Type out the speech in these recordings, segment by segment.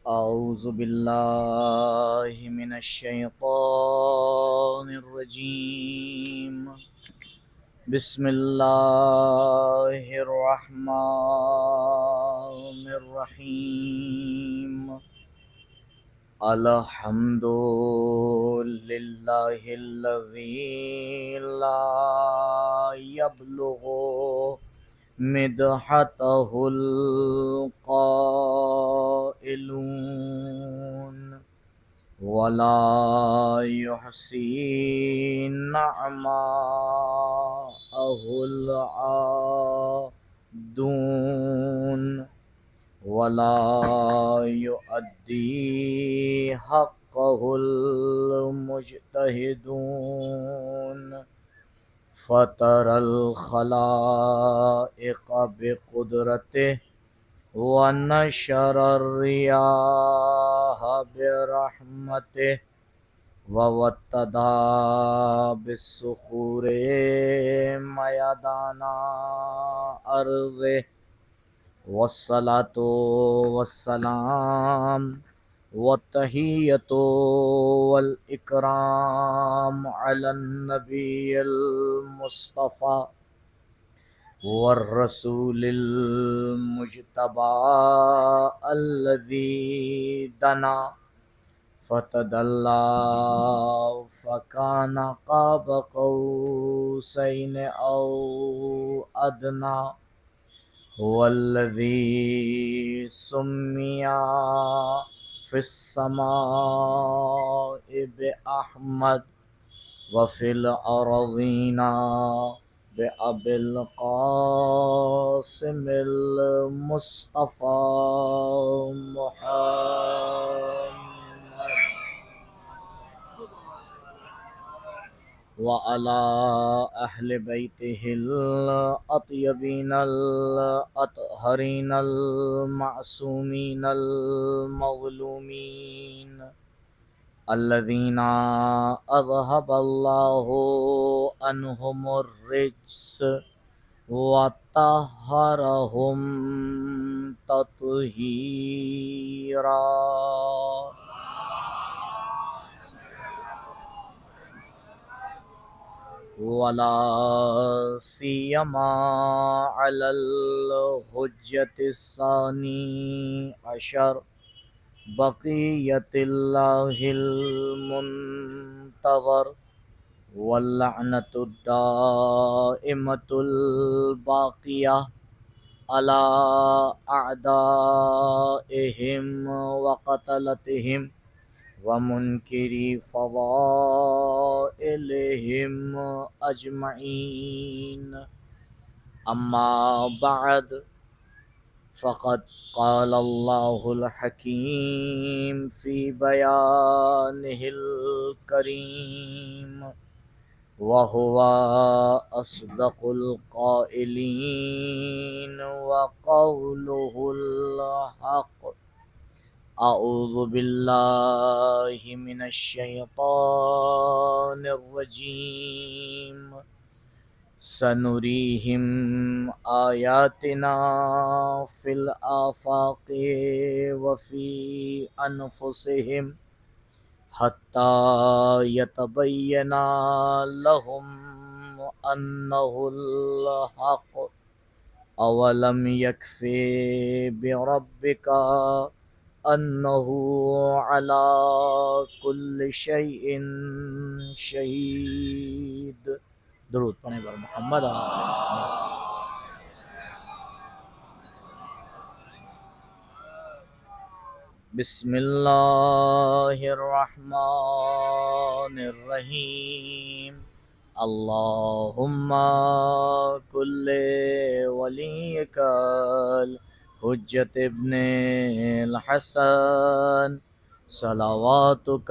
أعوذ بالله من الشيطان الرجيم. بسم الله الرحمن الرحيم. الحمد لله الذي لا يبلغ مدحته القائلون ولا يحصي نعماءه العادون ولا يؤدي حقه المجتهدون فطر الخلائق بقدرته ونشر الرياح برحمته ووتدا بالصخور ميدان أرضه والصلاة والسلام والتحية والإكرام على النبي المصطفى والرسول المجتبى الذي دنا فتدلى فكان قاب قوسين أو أدنى هو الذي سمي في السماء بأحمد وفي الأرضين بأبي القاسم المصطفى محمد وعلى أهل بيته الأطيبين الأطهرين المعصومين المظلومين الذين أذهب الله عنهم الرجس وطهرهم تطهيرا. ولا سيما على الحجة الثاني عشر بقية الله المنتظر واللعنة الدائمة الباقية على أعدائهم وقتلتهم ومنكري فضائلهم أجمعين. أما بعد، فقد قال الله الحكيم في بيانه الكريم وهو أصدق القائلين وقوله الحق. أعوذ بالله من الشيطان الرجيم. سنريهم آياتنا في الآفاق وفي أنفسهم حتى يتبين لهم أنه الحق. أولم يكف بربك أنه على كل شيء شهيد. درود پڑھیں بر محمد آل محمد. بسم اللہ الرحمن الرحیم. اللہم کل ولیک الحجت ابن الحسن صلواتک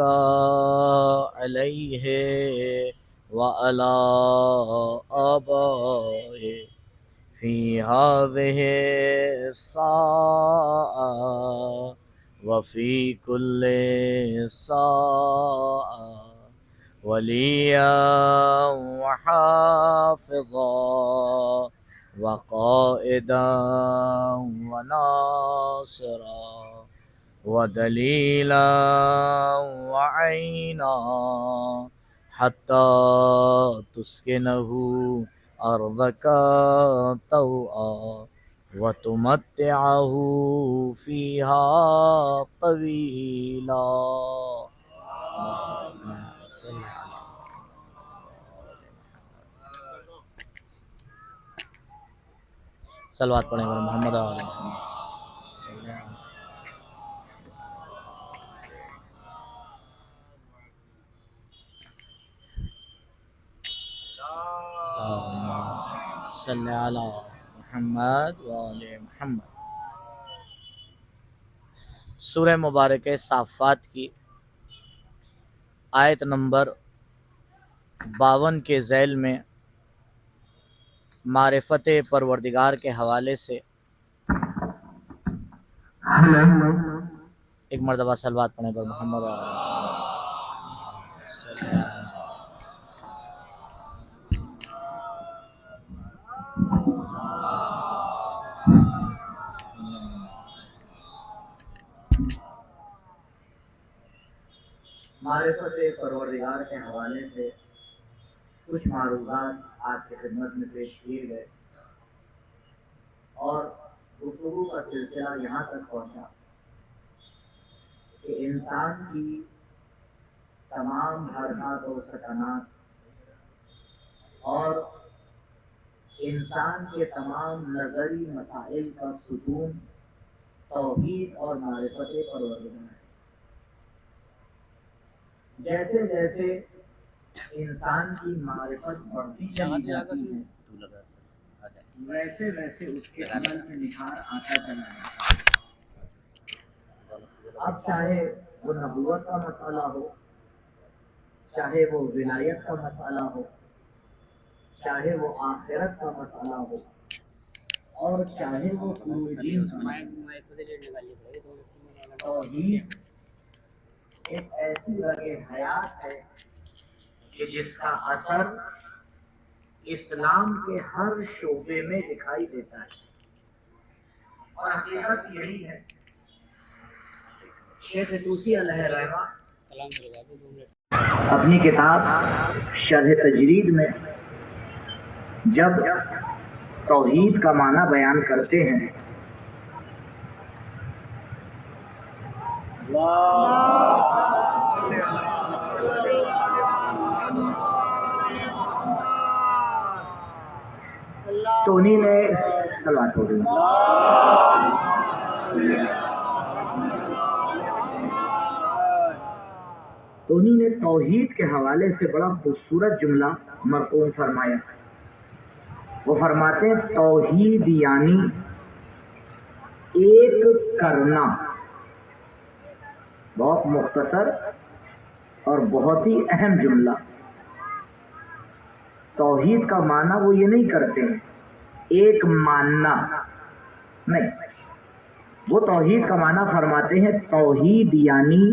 علیہ وعلی آبائہ فی هذه الساعة وفي كل ساعة وليا وحافظا وقائدا وناصرا ودليلا وعينا حتى تسكنه أرضك طوعا وتمتعه فيها طويلا. صلوات پڑھیں ورحمۃ محمد علیہ محمد. صلی علی محمد وآل محمد. سورہ مبارکہ صافات کی آیت نمبر 52 کے ذیل میں معرفت پروردگار کے حوالے سے ایک مرتبہ صلوات پڑھیں پر محمد معرفت پروردگار کے حوالے سے کچھ معروضات آپ کی خدمت میں پیش کیے گئے اور گفتگو کا سلسلہ یہاں تک پہنچا کہ انسان کی تمام حرکات و سکنات اور انسان کے تمام نظری مسائل کا ستون توحید اور معرفت پروردگار ہے. جیسے جیسے انسان کی معرفت بڑھتی چلی جاتی ہے ویسے ویسے اس کے عمل میں نکھار آتا چلا جاتا ہے. اب چاہے وہ نبوت کا مسئلہ ہو، چاہے وہ ولایت کا مسئلہ ہو، چاہے وہ آخرت کا مسئلہ ہو، اور چاہے وہ فروع دین کا مسئلہ ہو، توحید ایک ایسی رگِ حیات ہے کہ جس کا اثر اسلام کے ہر شعبے میں دکھائی دیتا ہے. اور حقیقت یہی ہے. شیخ طوسی علیہ رحمہ اپنی کتاب شرح تجرید میں جب توحید کا معنی بیان کرتے ہیں تو انہی نے صلوات ہو گئی. تو انہی نے توحید کے حوالے سے بڑا خوبصورت جملہ مرقوم فرمایا. وہ فرماتے ہیں توحید یعنی ایک کرنا. بہت مختصر اور بہت ہی اہم جملہ. توحید کا معنی وہ یہ نہیں کرتے ہیں ایک ماننا نہیں، وہ توحید کا معنی فرماتے ہیں توحید یعنی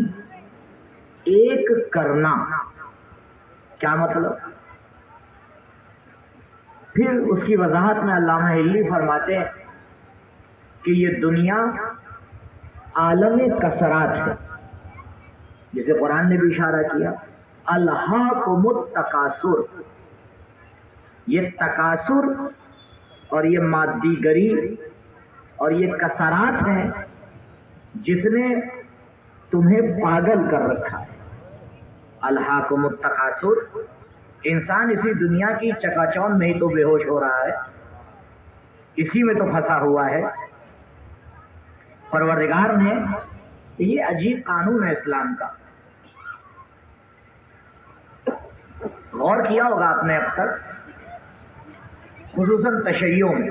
ایک کرنا. کیا مطلب؟ پھر اس کی وضاحت میں علامہ حلی فرماتے ہیں کہ یہ دنیا عالم کثرات ہے، جسے قرآن نے بھی اشارہ کیا الہاکم التکاثر. یہ تکاثر اور یہ مادی گری اور یہ کثرات ہیں جس نے تمہیں پاگل کر رکھا ہے. الہاکم التکاثر. انسان اسی دنیا کی چکا چوند میں ہی تو بے ہوش ہو رہا ہے، اسی میں تو پھنسا ہوا ہے. پروردگار نے یہ عجیب قانون ہے اسلام کا. غور کیا ہوگا آپ نے اب تک، خصوصاً تشیع میں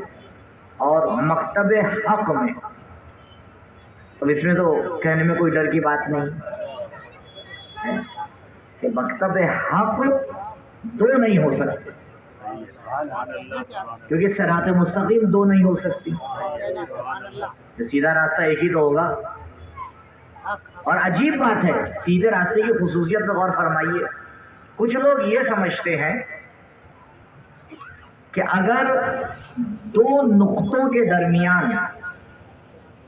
اور مکتب حق میں. اب اس میں تو کہنے میں کوئی ڈر کی بات نہیں کہ مکتب حق دو نہیں ہو سکتے، کیونکہ صراط مستقیم دو نہیں ہو سکتی. سیدھا راستہ ایک ہی تو ہوگا. اور عجیب بات ہے، سیدھے راستے کی خصوصیت پر غور فرمائیے. کچھ لوگ یہ سمجھتے ہیں کہ اگر دو نقطوں کے درمیان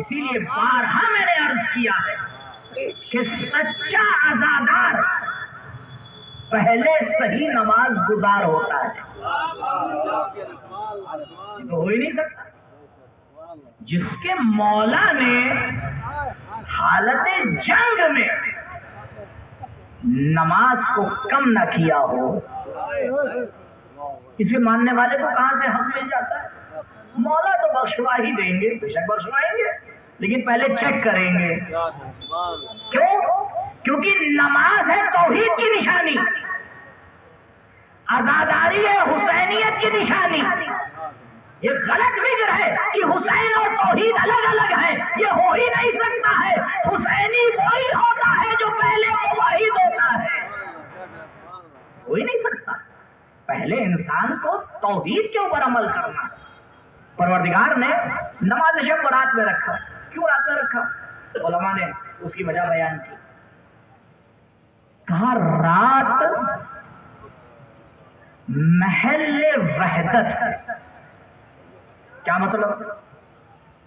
اسی لیے بارہا میں نے عرض کیا ہے کہ سچا عزادار پہلے صحیح نماز گزار ہوتا ہے. تو ہو ہی نہیں سکتا. جس کے مولا نے حالت جنگ میں نماز کو کم نہ کیا ہو، اسے ماننے والے کو کہاں سے حق مل جاتا ہے؟ مولا تو بخشوا ہی دیں گے، بے شک بخشوائیں گے، لیکن پہلے چیک کریں گے. کیوں؟ کیونکہ نماز ہے توحید کی نشانی، عزاداری ہے حسینیت کی نشانی. یہ غلط فکر ہے کہ حسین اور توحید الگ الگ ہے، یہ ہو ہی نہیں سکتا ہے. حسینی وہی ہوتا ہے جو پہلے موحد ہوتا ہے، ہو ہی نہیں سکتا. پہلے انسان کو توحید کے اوپر عمل کرنا. پروردگار نے نماز شب رات میں رکھا. کیوں رات میں رکھا؟ علماء نے اس کی وجہ بیان کی. کہا رات محل وحدت. کیا مطلب؟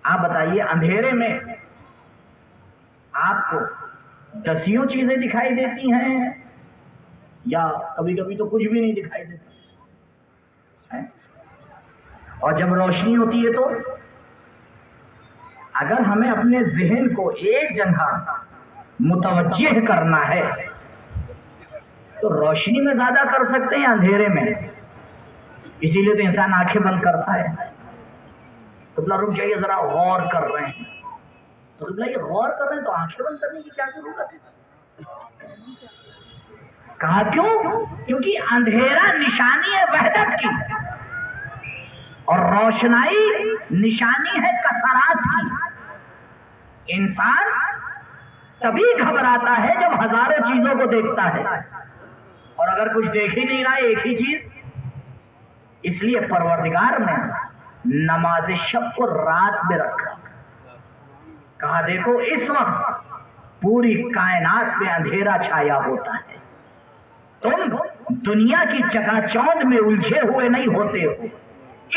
آپ بتائیے، اندھیرے میں آپ کو دسیوں چیزیں دکھائی دیتی ہیں یا کبھی کبھی تو کچھ بھی نہیں دکھائی دیتا؟ اور جب روشنی ہوتی ہے تو اگر ہمیں اپنے ذہن کو ایک جگہ متوجہ کرنا ہے تو روشنی میں زیادہ کر سکتے ہیں اندھیرے میں. اسی لیے تو انسان آنکھیں بند کرتا ہے. تو رک جائیے، ذرا غور کر رہے ہیں. تو یہ غور کر رہے ہیں تو آنکھیں بند کرنے کی کیا ضرورت ہے؟ کہا کیوں؟ کیونکہ اندھیرا نشانی ہے وحدت کی اور روشنائی نشانی ہے کثرات کی. انسان تبھی گھبراتا ہے جب ہزاروں چیزوں کو دیکھتا ہے، اور اگر کچھ دیکھ ہی نہیں رہا ہے ایک ہی چیز. اس لیے پروردگار نے نماز شب کو رات میں رکھا. کہا دیکھو اس وقت پوری کائنات میں اندھیرا چھایا ہوتا ہے، تم دنیا کی چکا چوند میں الجھے ہوئے نہیں ہوتے ہو.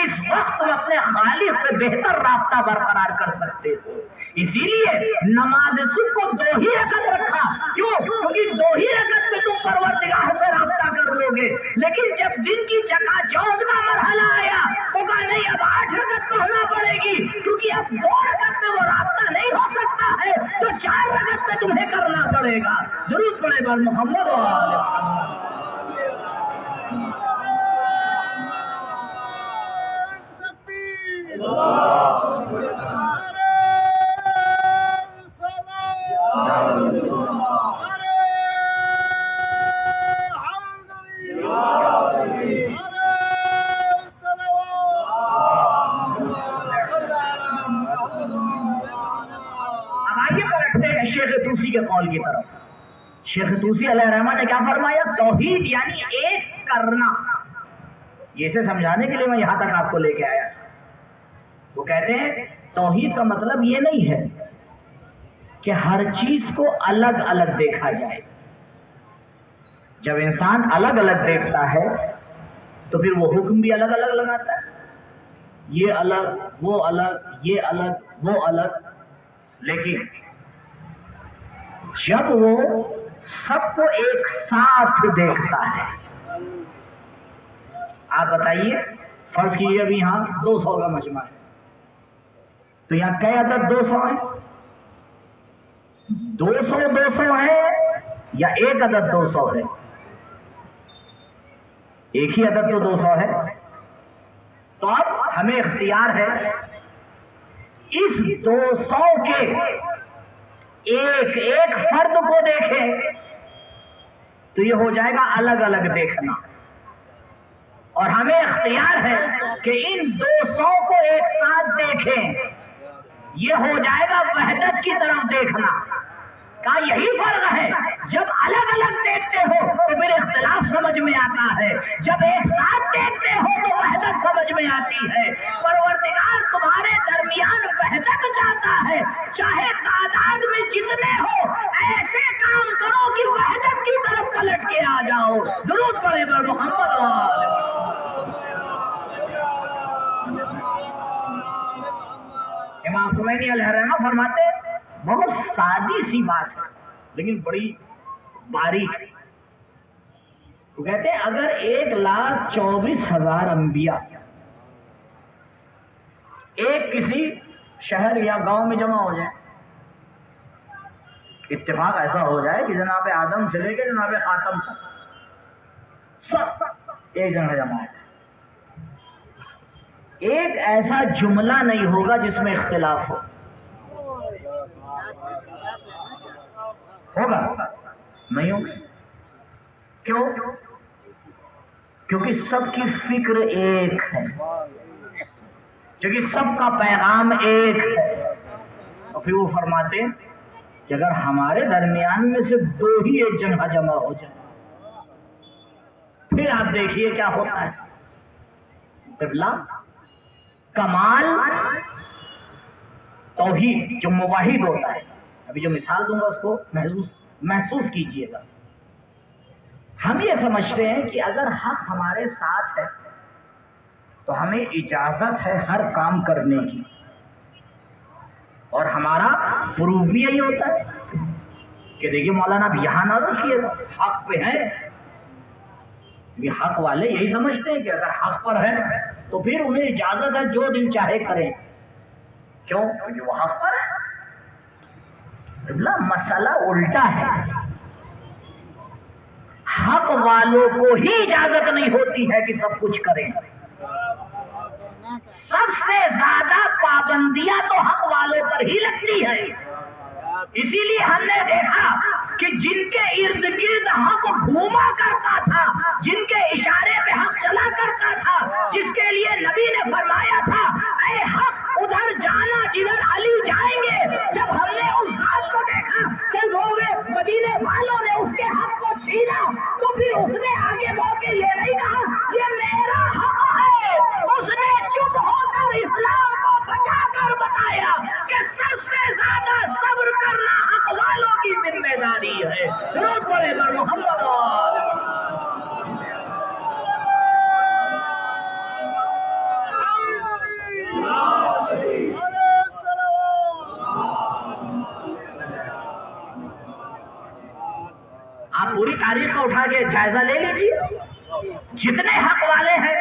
اس وقت تم اپنے خالق سے بہتر رابطہ برقرار کر سکتے ہو. اسی لیے نماز صبح کو 2 ہی رکعت رکھا. کیوں؟ کیونکہ 2 ہی رکعت میں تم پروردگار سے رابطہ کر لو گے. لیکن جب دن کی چکا چوند کا مرحلہ آیا تو کہا نہیں، اب 8 رکعت پڑھنا پڑے گی، کیونکہ اب 2 رکعت میں وہ رابطہ نہیں ہو سکتا ہے تو 4 رکعت میں تمہیں کرنا پڑے گا. ضرور پڑے گا محمد و شیخ طوسی کے قول کی طرف. شیخ طوسی علیہ الرحمہ نے کیا فرمایا؟ توحید یعنی ایک کرنا. یہ اسے سمجھانے کے لیے میں یہاں تک آپ کو لے کے آیا. وہ کہتے ہیں توحید کا مطلب یہ نہیں ہے کہ ہر چیز کو الگ الگ دیکھا جائے. جب انسان الگ الگ دیکھتا ہے تو پھر وہ حکم بھی الگ الگ لگاتا ہے. یہ الگ، وہ الگ، یہ الگ، وہ الگ. لیکن جب وہ سب کو ایک ساتھ دیکھتا ہے، آپ بتائیے، فرض کیجیے ابھی یہاں 200 کا مجمع ہے تو یہاں کئی عدد 200 ہیں؟ 200 ہے یا ایک عدد 200 ہے؟ ایک ہی عدد تو 200 ہے. تو اب ہمیں اختیار ہے اس 200 کے ایک ایک فرد کو دیکھیں تو یہ ہو جائے گا الگ الگ دیکھنا. اور ہمیں اختیار ہے کہ ان 200 کو ایک ساتھ دیکھیں، یہ ہو جائے گا وحدت کی طرف دیکھنا. کا یہی فرق ہے. جب الگ الگ دیکھتے ہو تو پھر اختلاف سمجھ میں آتا ہے، جب ایک ساتھ دیکھتے ہو تو وحدت سمجھ میں آتی ہے. پروردگار تمہارے درمیان وحدت چاہتا ہے. چاہے تعداد میں جتنے ہو، ایسے کام کرو کہ وحدت کی طرف پلٹ کے آ جاؤ. درود پڑھے پر محمد. امام خمینی علیہ الرحمہ فرماتے ہیں بہت سادی سی بات ہے لیکن بڑی باریک ہے. وہ کہتے ہیں اگر 1,24,000 انبیاء ایک کسی شہر یا گاؤں میں جمع ہو جائیں, اتفاق ایسا ہو جائے کہ جناب آدم سے لے کے جناب خاتم تک سب ایک جگہ جمع ہے, ایک ایسا جملہ نہیں ہوگا جس میں اختلاف ہو. ہوگا نہیں ہوگا. کیوں؟ کیونکہ سب کی فکر ایک ہے, کیونکہ سب کا پیغام ایک ہے. اور پھر وہ فرماتے ہیں کہ اگر ہمارے درمیان میں سے دو ہی ایک جگہ جمع ہو جائے پھر آپ دیکھیے کیا ہوتا ہے. قبلہ کمال توحید جو موحد ہوتا ہے, ابھی جو مثال دوں گا اس کو محسوس کیجئے گا. ہم یہ سمجھتے ہیں کہ اگر حق ہمارے ساتھ ہے تو ہمیں اجازت ہے ہر کام کرنے کی, اور ہمارا پروف بھی یہی ہوتا ہے کہ دیکھیے مولانا اب یہاں نہ رکھیے گا, حق پہ ہے. یہ حق والے یہی سمجھتے ہیں کہ اگر حق پر ہے تو پھر انہیں اجازت ہے جو دل چاہے کریں. کیوں؟ کیونکہ وہ حق پر ہے. مسئلہ الٹا ہے, حق والوں کو ہی اجازت نہیں ہوتی ہے کہ سب کچھ کریں. سب سے زیادہ پابندیاں تو حق والوں پر ہی لگتی ہے. اسی لیے ہم نے دیکھا کہ جن کے ارد گرد حق گھوما کرتا تھا, جن کے اشارے پہ حق چلا کرتا تھا, جس کے لیے نبی نے فرمایا تھا اے حق ادھر جانا جدھر علی جائیں گے, جب ہم نے اس ذات کو دیکھا کہ لوگ مدینے والوں نے اس کے حق کو چھینا تو پھر اس نے آگے بڑھ کے یہ نہیں کہا یہ میرا حق ہے, اس نے چپ ہو کر اسلام کو بچا کر بتایا کہ سب سے زیادہ صبر کرنا حق والوں کی ذمہ داری ہے. درود پڑھے بر محمد. آپ پوری تاریخ کو اٹھا کے جائزہ لے لیجیے, جتنے حق والے ہیں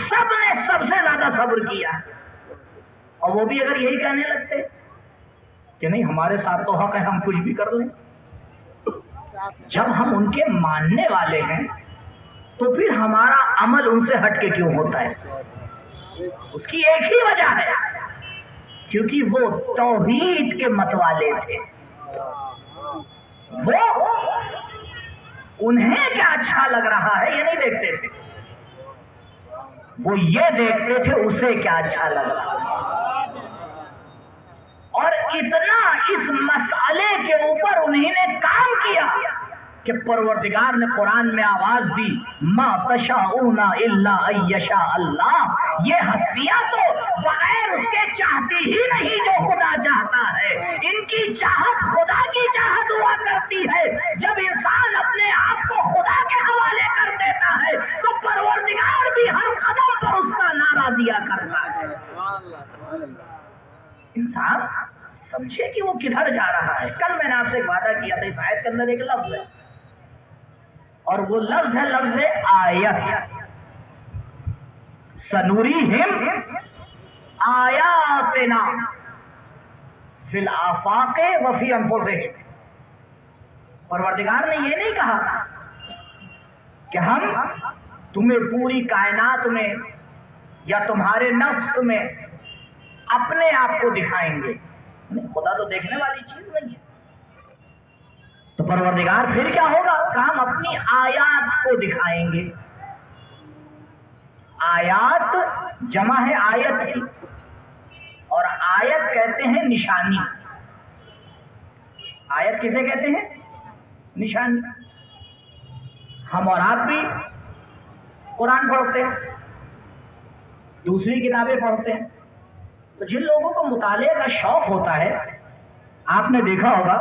سب نے سب سے زیادہ صبر کیا, اور وہ بھی اگر یہی کہنے لگتے کہ نہیں ہمارے ساتھ تو حق ہے ہم کچھ بھی کر لیں, جب ہم ان کے ماننے والے ہیں تو پھر ہمارا عمل ان سے ہٹ کے کیوں ہوتا ہے؟ اس کی ایک ہی وجہ ہے, کیونکہ وہ توحید کے مت والے تھے. وہ انہیں کیا اچھا لگ رہا ہے یہ نہیں دیکھتے تھے, وہ یہ دیکھتے تھے اسے کیا اچھا لگ رہا ہے. اور اتنا اس مسئلے کے اوپر انہیں نے کام کیا کہ پروردگار نے قرآن میں آواز دی ما تشاءون الا ان یشاء اللہ. یہ ہستیاں تو بغیر اس کے چاہتی ہی نہیں جو خدا چاہتا ہے, ان کی چاہت خدا کی چاہت ہوا کرتی ہے. جب انسان اپنے آپ کو خدا کے حوالے کر دیتا ہے تو پروردگار بھی ہر قدم پر اس کا نعرہ دیا کرتا ہے. انسان سمجھے کہ وہ کدھر جا رہا ہے. کل میں نے آپ سے ایک وعدہ کیا تھا, اس آیت کے اندر ایک لفظ ہے اور وہ لفظ ہے لفظ آیت. سنوریہم آیاتنا فی الآفاق وفی انفسہم. پروردگار نے یہ نہیں کہا کہ ہم تمہیں پوری کائنات میں یا تمہارے نفس میں اپنے آپ کو دکھائیں گے. خدا تو دیکھنے والی چیز نہیں ہے, تو پروردگار پھر کیا ہوگا کہ ہم اپنی آیات کو دکھائیں گے. آیات جمع ہے آیت کی, اور آیت کہتے ہیں نشانی. آیت کسے کہتے ہیں؟ نشانی. ہم اور آپ بھی قرآن پڑھتے ہیں, دوسری کتابیں پڑھتے ہیں, تو جن لوگوں کو مطالعے کا شوق ہوتا ہے آپ نے دیکھا ہوگا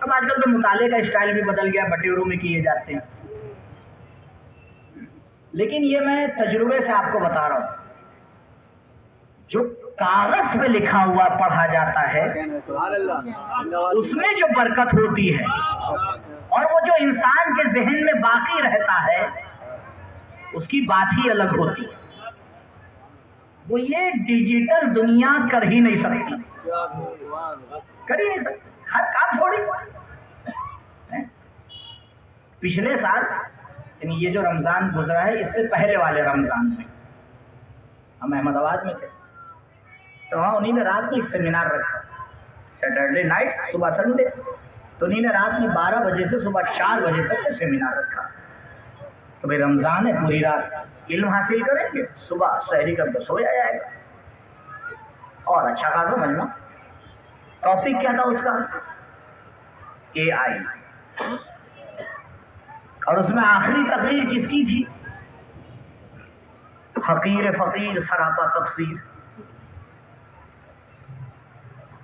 اب آج کل تو مطالعے کا اسٹائل بھی بدل گیا, بٹیروں میں کیے جاتے ہیں, لیکن یہ میں تجربے سے آپ کو بتا رہا ہوں. جو کاغذ پہ لکھا ہوا پڑھا جاتا ہے اس میں جو برکت ہوتی ہے اور وہ جو انسان کے ذہن میں باقی رہتا ہے اس کی بات ہی الگ ہوتی ہے. وہ یہ ڈیجیٹل دنیا کر ہی نہیں سکتی، کر ہی نہیں سکتی، ہر کام چھوڑی. پچھلے سال یعنی یہ جو رمضان گزرا ہے اس سے پہلے والے رمضان میں ہم احمد آباد میں تھے، تو وہاں انہیں نے رات میں سیمینار رکھا، سیٹرڈے نائٹ صبح سنڈے، تو انہیں نے رات میں 12 بجے سے صبح 4 بجے تک کے سیمینار رکھا. تو بھائی رمضان ہے، پوری رات علم حاصل کریں گے، صبح سحری کر کے سویا جائے گا. اور اچھا خاصا مجمع. ٹاپک کیا تھا اس کا؟ اے آئی. اور اس میں آخری تقریر کس کی تھی؟ حقیر فقیر سراپا تقصیر.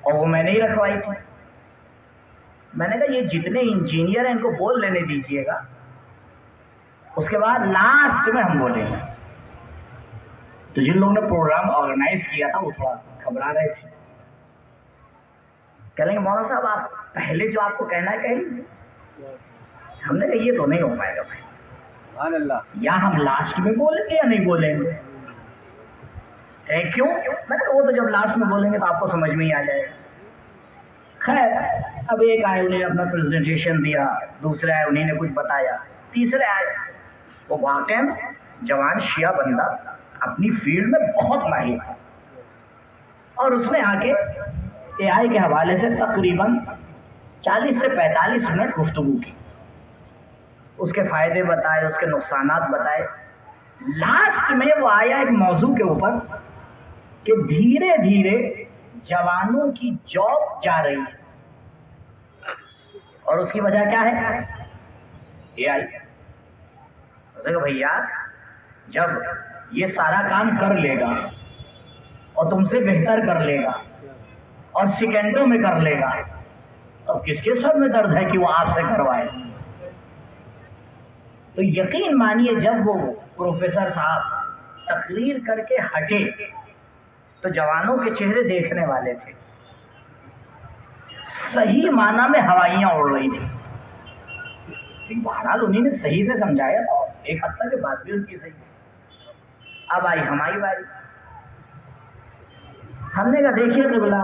اور وہ میں نے ہی رکھوائی تھی. میں نے کہا یہ جتنے انجینئر ہیں ان کو بول لینے دیجئے گا، اس کے بعد لاسٹ میں ہم بولیں گے. تو جن لوگوں نے پروگرام آرگنائز کیا تھا وہ تھوڑا گھبرا رہے تھے، کہہ لیں گے مولانا صاحب آپ پہلے جو آپ کو کہنا ہے کہیں. ہم نے کہا یہ تو نہیں ہو پائے گا بھائی، یا ہم لاسٹ میں بولیں گے یا نہیں بولیں گے. کیوں؟ میں نے کہا وہ تو جب لاسٹ میں بولیں گے تو آپ کو سمجھ میں ہی آ جائے گا. خیر اب ایک آئے انہیں اپنا پریزنٹیشن دیا، دوسرے آئے انہیں نے کچھ بتایا، تیسرے آئے وہ واقعی جوان شیعہ بندہ اپنی فیلڈ میں بہت ماہر ہے، اور اس نے آ کے اے آئی کے حوالے سے تقریباً 40 سے 45 منٹ گفتگو کی، اس کے فائدے بتائے، اس کے نقصانات بتائے. لاسٹ میں وہ آیا ایک موضوع کے اوپر کہ دھیرے دھیرے جوانوں کی جاب جا رہی ہے، اور اس کی وجہ کیا ہے؟ اے آئی. دیکھو بھیا جب یہ سارا کام کر لے گا اور تم سے بہتر کر لے گا اور سیکنڈوں میں کر لے گا، تو کس کے سر میں درد ہے کہ وہ آپ سے کروائے؟ تو یقین مانیے جب وہ پروفیسر صاحب تقریر کر کے ہٹے تو جوانوں کے چہرے دیکھنے والے تھے، صحیح معنی میں ہوائیاں اڑ رہی تھی. بہرحال انہیں نے صحیح سے سمجھایا تھا، ایک حد تک بات بھی ان کی صحیح. اب آئی ہماری باری. ہم نے کہا دیکھیے قبلہ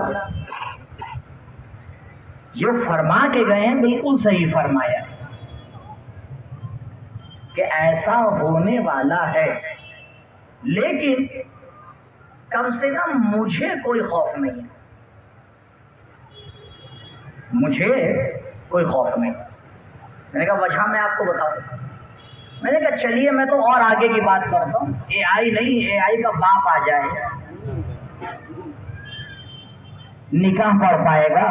جو فرما کے گئے ہیں بالکل صحیح فرمایا کہ ایسا ہونے والا ہے، لیکن کم سے کم مجھے کوئی خوف نہیں ہے، مجھے کوئی خوف نہیں. میں نے کہا وجہ میں آپ کو بتاؤں. میں نے کہا چلیے میں تو اور آگے کی بات کرتا ہوں، اے آئی نہیں، اے آئی کا باپ آ جائے، نکاح پڑھ پائے گا،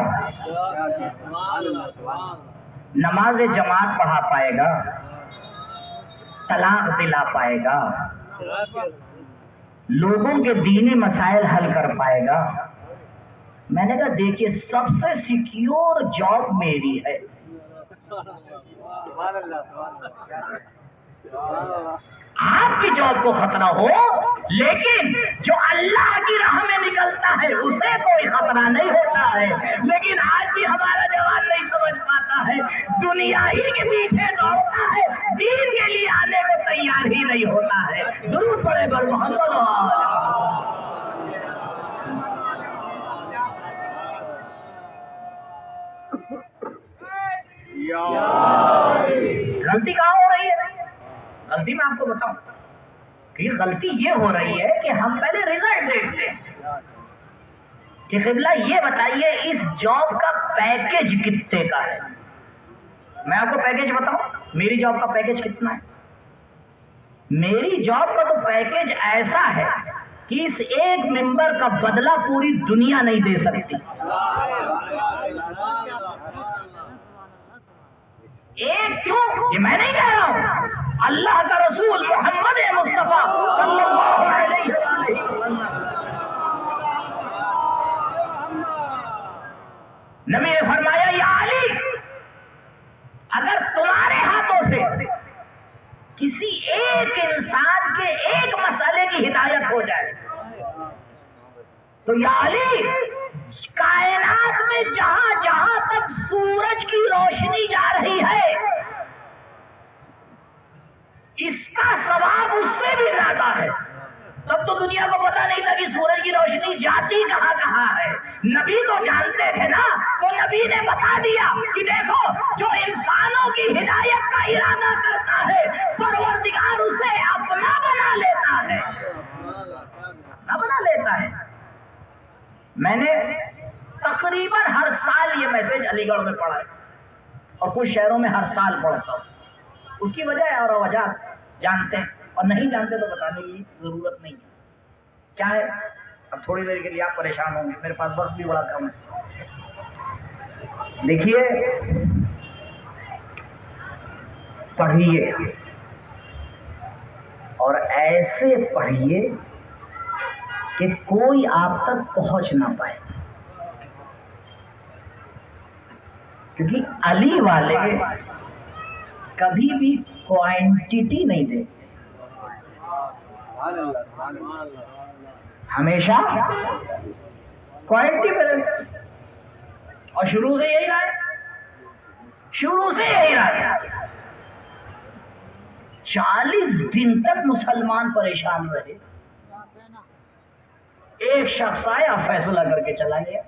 نماز جماعت پڑھا پائے گا، طلاق دلا پائے گا، لوگوں کے دینی مسائل حل کر پائے گا. میں نے کہا دیکھیے سب سے سیکیور جاب میری ہے. آپ کی جاب کو خطرہ ہو، لیکن جو اللہ کی راہ میں نکلتا ہے اسے کوئی خطرہ نہیں ہوتا ہے. لیکن آج بھی ہمارا جوان نہیں سمجھ پاتا ہے، دنیا ہی کے پیچھے دوڑتا ہے، دین کے لیے آنے کو تیار ہی نہیں ہوتا ہے. درود پڑے بر محمد. غلطی کہاں ہو رہی ہے؟ غلطی میں آپ کو بتاؤں کہ غلطی یہ ہو رہی ہے کہ ہم پہلے رزلٹ دیکھتے ہیں کہ قبلہ یہ بتائیے اس جاب کا پیکیج کتنے کا ہے. میں آپ کو پیکیج بتاؤں میری جاب کا پیکیج کتنا ہے. میری جاب کا تو پیکیج ایسا ہے کہ اس ایک ممبر کا بدلہ پوری دنیا نہیں دے سکتی. ایک کیوں؟ یہ میں نہیں کہہ رہا ہوں، اللہ کا رسول محمد مصطفیٰ صلی اللہ علیہ وسلم نبی نے فرمایا یا علی اگر تمہارے ہاتھوں سے کسی ایک انسان کے ایک مسئلے کی ہدایت ہو جائے تو یا علی، کائنات میں جہاں جہاں تک سورج کی روشنی جا رہی ہے اس کا ثواب اس سے بھی زیادہ ہے۔ تب تو دنیا کو پتا نہیں تھا کہ سورج کی روشنی جاتی کہاں کہاں ہے، نبی تو جانتے تھے نا، تو نبی نے بتا دیا کہ دیکھو جو انسانوں کی ہدایت کا ارادہ کرتا ہے پروردگار اسے اپنا بنا لیتا ہے، اپنا بنا لیتا ہے۔ میں نے تقریباً ہر سال یہ میسج علی گڑھ میں پڑھا ہے اور کچھ شہروں میں ہر سال پڑھتا ہوں۔ اس کی وجہ اور وجہ جانتے ہیں، اور نہیں جانتے تو بتانے کی ضرورت نہیں ہے۔ کیا ہے؟ اب تھوڑی دیر کے لیے آپ پریشان ہوں گے، میرے پاس وقت بھی بڑا کم ہے۔ دیکھیے، پڑھیے اور ایسے پڑھیے کہ کوئی آپ تک پہنچ نہ پائے، کیونکہ علی والے کبھی بھی کوانٹیٹی نہیں دیتے، ہمیشہ کوالٹی پہ رہتے، اور شروع سے یہی رہا ہے، شروع سے یہی رہا ہے۔ 40 دن تک مسلمان پریشان رہے، ایک شخص آیا فیصلہ کر کے چلا گیا۔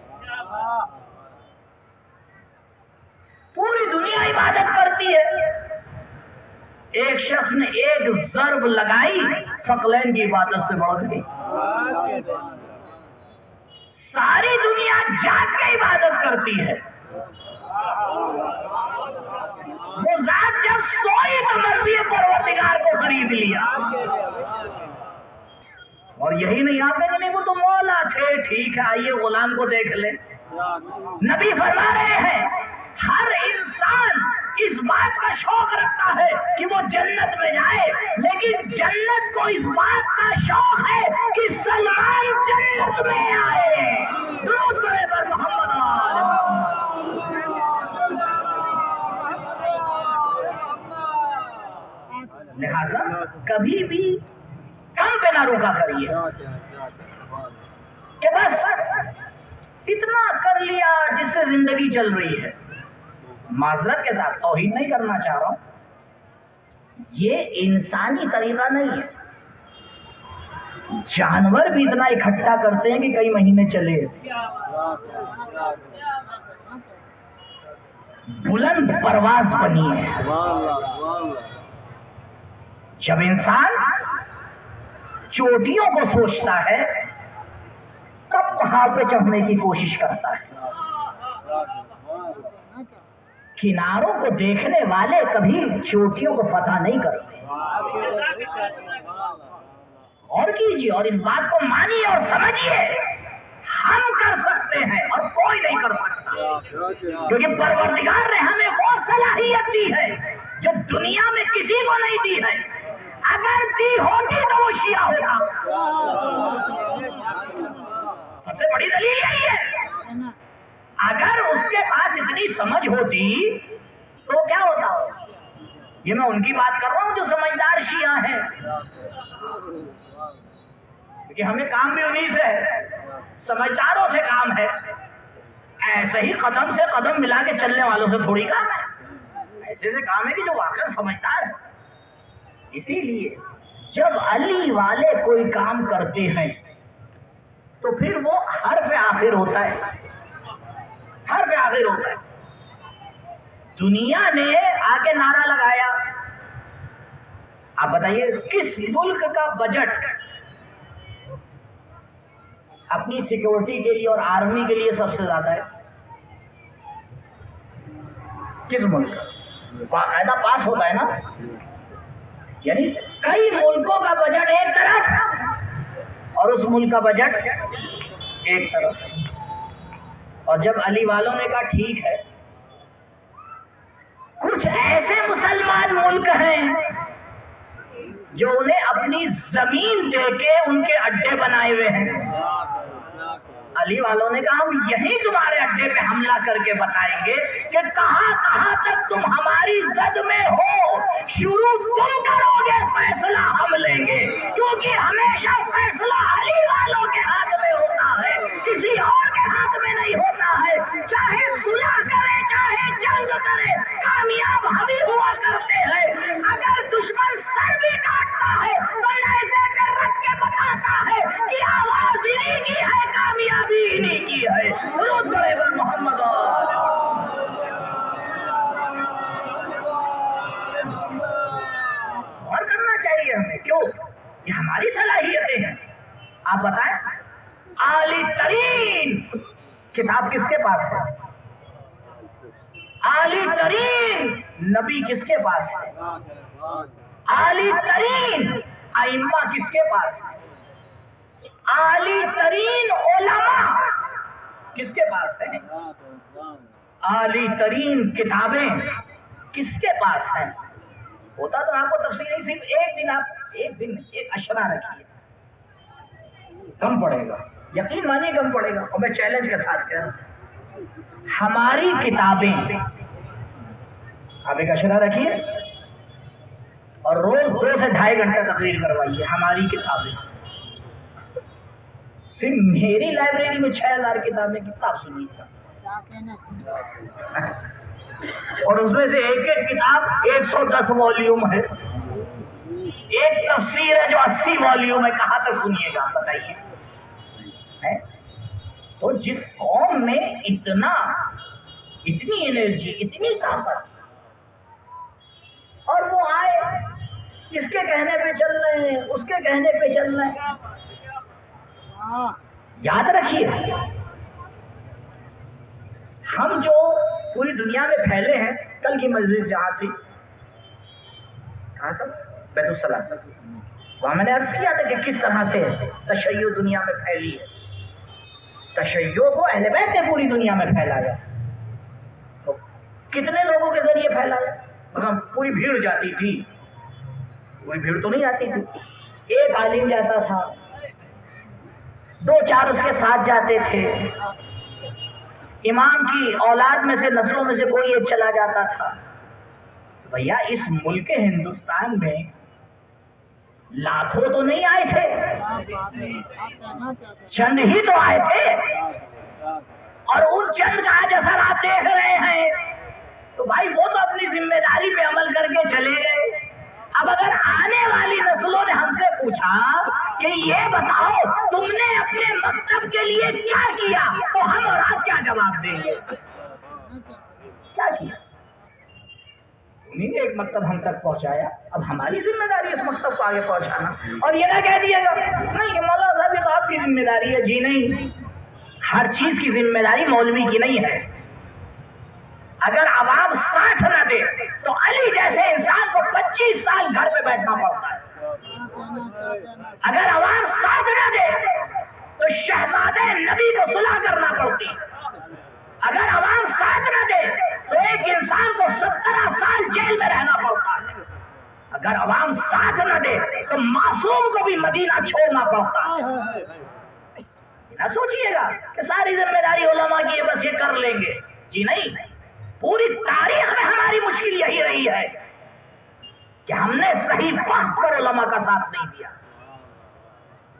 پوری دنیا عبادت کرتی ہے، ایک شخص نے ایک ضرب لگائی، ثقلین کی عبادت سے بڑھ گئی۔ ساری دنیا جاگ کے عبادت کرتی ہے، وہ ذات جب سوئی تو مرضی پروردگار کو خرید لیا۔ اور یہی نہیں، آپ کہیں نہیں وہ تو مولا تھے، ٹھیک ہے آئیے غلام کو دیکھ لیں۔ نبی فرما رہے ہیں ہر انسان اس بات کا شوق رکھتا ہے کہ وہ جنت میں جائے، لیکن جنت کو اس بات کا شوق ہے کہ سلمان جنت میں آئے۔ درود پڑھے پر محمد لہذا کبھی بھی کم پہ نہ روکا کریے کہ بس اتنا کر لیا جس سے زندگی چل رہی ہے۔ معذرت کے ساتھ توہین نہیں کرنا چاہ رہا ہوں، یہ انسانی طریقہ نہیں ہے۔ جانور بھی اتنا اکٹھا کرتے ہیں کہ کئی مہینے چلے۔ بلند پرواز بنی ہے۔ جب انسان چوٹیوں کو سوچتا ہے تب پہاڑ پہ چڑھنے کی کوشش کرتا ہے۔ کناروں کو دیکھنے والے کبھی چوٹیوں کو فتح نہیں کرتے۔ اور کیجیے اور اس بات کو مانیے اور سمجھیے، ہم کر سکتے ہیں اور کوئی نہیں کر سکتا، کیونکہ پروردگار نے ہمیں وہ صلاحیت دی ہے جو دنیا میں کسی کو نہیں دی ہے۔ اگر دی ہوتی تو وہ شیعہ ہوتا۔ سب سے بڑی دلیل یہی ہے، اگر اس کے پاس اتنی سمجھ ہوتی تو کیا ہوتا؟ یہ میں ان کی بات کر رہا ہوں جو سمجھدار شیعہ ہیں، کیونکہ ہمیں کام بھی انہی سے ہے، سمجھداروں سے کام ہے۔ ایسے ہی قدم سے قدم ملا کے چلنے والوں سے تھوڑی کام ہے، ایسے سے کام ہے کہ جو واقعی سمجھدار ہے۔ اسی لیے جب علی والے کوئی کام کرتے ہیں تو پھر وہ حرف آخر ہوتا ہے، حرف آخر ہوتا ہے۔ دنیا نے آگے نعرہ لگایا، آپ بتائیے کس ملک کا بجٹ اپنی سیکورٹی کے لیے اور آرمی کے لیے سب سے زیادہ ہے؟ کس ملک کا؟ باقاعدہ پاس ہوتا ہے نا، یعنی کئی ملکوں کا بجٹ ایک طرف اور اس ملک کا بجٹ ایک طرف۔ اور جب علی والوں نے کہا ٹھیک ہے، کچھ ایسے مسلمان ملک ہیں جو انہیں اپنی زمین دے کے ان کے اڈے بنائے ہوئے ہیں، علی والوں نے کہا ہم یہیں تمہارے اڈے پہ حملہ کر کے بتائیں گے کہ کہاں کہاں تک تم ہماری زد میں ہو، شروع تم کرو گے، فیصلہ ہم لیں گے، کیونکہ ہمیشہ فیصلہ علی والوں کے ہاتھ میں ہوتا ہے، کسی اور کے ہاتھ میں نہیں ہوتا ہے، چاہے صلح کرے چاہے جنگ کرے، کامیاب ہم ہی ہوا کرتے ہیں۔ اگر دشمن سر بھی کاٹتا ہے تو ایسے کر رکھ کے بتاتا ہے کہ آواز انہیں کی ہے، کامیابی انہیں کی ہے۔ درود پڑھے بر محمد۔ اور کرنا چاہیے ہمیں، کیوں؟ یہ ہماری صلاحیتیں ہیں۔ آپ بتائیں اعلی ترین کتاب کس کے پاس ہے؟ اعلی ترین نبی کس کے پاس ہے؟ اعلی ترین ائمہ کس کے پاس ہے؟ اعلی ترین علماء کس کے پاس ہیں؟ اعلی ترین کتابیں کس کے پاس ہیں؟ ہوتا تو آپ کو تفصیل نہیں، صرف ایک دن ایک اشرا رکھیے، کم پڑے گا، یقین مانیے کم پڑے گا۔ اور میں چیلنج کے ساتھ کہہ رہا ہوں، ہماری کتابیں، آپ ایک اشرا رکھیے اور روز 2 سے 2.5 گھنٹہ تقریر کروائیے، ہماری کتابیں۔ صرف میری لائبریری میں 6000 کتابیں، کتاب سنیے گا، اور اس میں سے ایک ایک کتاب 110 والیوم ہے، ایک تفسیر ہے جو 80 والیوم ہے، کہاں تک سنیے گا بتائیے؟ تو جس قوم میں اتنی انرجی، اتنی طاقت، اور وہ آئے اس کے کہنے پہ چل رہے ہیں، اس کے کہنے پہ چل رہے ہیں۔ یاد رکھیے، ہم جو پوری دنیا میں پھیلے ہیں، کل کی مجلس جہاں تھی، کہاں تھا؟ بیت السلام، وہاں میں نے عرض کیا تھا کہ کس طرح سے تشیع دنیا میں پھیلی ہے۔ تشیع کو اہل بیت نے پوری دنیا میں پھیلایا، تو کتنے لوگوں کے ذریعے پھیلایا؟ مطلب پوری بھیڑ جاتی تھی؟ پوری بھیڑ تو نہیں آتی تھی، ایک عالم جاتا تھا، 2-4 اس کے ساتھ جاتے تھے، امام کی اولاد میں سے، نسلوں میں سے کوئی ایک چلا جاتا تھا۔ بھیا اس ملک ہندوستان میں لاکھوں تو نہیں آئے تھے، چند ہی تو آئے تھے، اور ان چند کا آج اثر آپ دیکھ رہے ہیں۔ تو بھائی وہ تو اپنی ذمہ داری پہ عمل کر کے چلے گئے۔ اب اگر آنے والی نسلوں نے ہم سے پوچھا کہ یہ بتاؤ تم نے اپنے مکتب کے لیے کیا کیا، تو ہم اور آپ کیا جواب دیں گے؟ کیا کیا؟ انہیں نے ایک مکتب ہم تک پہنچایا، اب ہماری ذمہ داری اس مکتب کو آگے پہنچانا۔ اور یہ نہ کہہ دیے گا نہیں یہ مولانا صاحب یہ تو آپ کی ذمہ داری ہے۔ جی نہیں، ہر چیز کی ذمہ داری مولوی کی نہیں ہے۔ اگر عوام ساتھ نہ دے تو علی جیسے انسان کو 25 سال گھر پہ بیٹھنا پڑتا ہے۔ اگر عوام ساتھ نہ دے تو شہزادے نبی کو صلح کرنا پڑتی۔ اگر عوام ساتھ نہ دے تو ایک انسان کو 17 سال جیل میں رہنا پڑتا ہے۔ اگر عوام ساتھ نہ دے تو معصوم کو بھی مدینہ چھوڑنا پڑتا ہے۔ نہ سوچئے گا کہ ساری ذمہ داری علماء کی ہے، بس یہ کر لیں گے۔ جی نہیں، پوری تاریخ میں ہماری مشکل یہی رہی ہے کہ ہم نے صحیح وقت پر علماء کا ساتھ نہیں دیا۔